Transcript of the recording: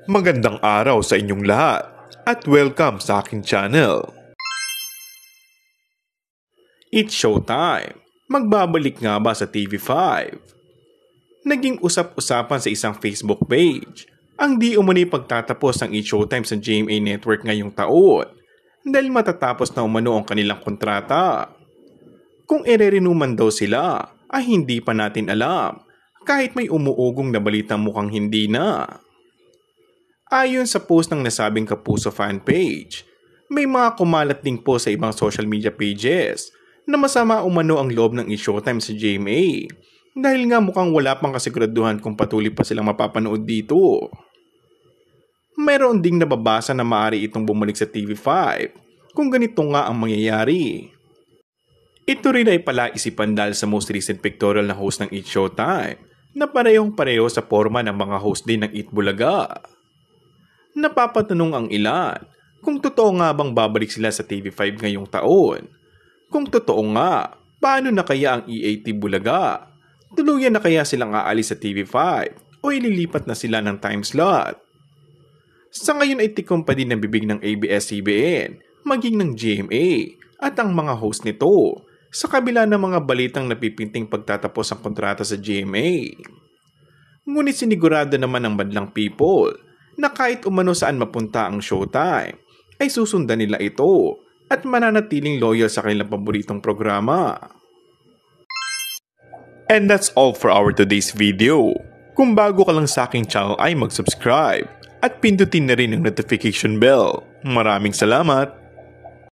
Magandang araw sa inyong lahat at welcome sa aking channel. It's showtime! Magbabalik nga ba sa TV5? Naging usap-usapan sa isang Facebook page ang di umano'y pagtatapos ng It's Showtime sa GMA Network ngayong taon dahil matatapos na umano ang kanilang kontrata. Kung ererenuman daw sila ay hindi pa natin alam kahit may umuugong na balitang mukhang hindi na. Ayon sa post ng nasabing Kapuso fan page, may mga kumalat din po sa ibang social media pages na masama umano ang loob ng It's Showtime sa GMA dahil nga mukhang wala pang kasiguraduhan kung patuloy pa silang mapapanood dito. Mayroon ding nababasa na maaari itong bumalik sa TV5 kung ganito nga ang mangyayari. Ito rin ay palaisipan dahil sa most recent pictorial na host ng It's Showtime na parehong-pareho sa forma ng mga host din ng Eat Bulaga. Napapatanong ang ilan kung totoo nga bang babalik sila sa TV5 ngayong taon. Kung totoo nga, paano na kaya ang EAT Bulaga? Tuluyan na kaya silang aalis sa TV5 o ililipat na sila ng time slot? Sa ngayon ay tikom pa din ang bibig ng ABS-CBN, maging ng GMA at ang mga host nito sa kabila ng mga balitang napipinting pagtatapos ang kontrata sa GMA. Ngunit sinigurado naman ng madlang people na kahit umano saan mapunta ang Showtime, ay susundan nila ito at mananatiling loyal sa kanilang paboritong programa. And that's all for our today's video. Kung bago ka lang sa aking channel ay mag-subscribe at pindutin na rin ang notification bell. Maraming salamat!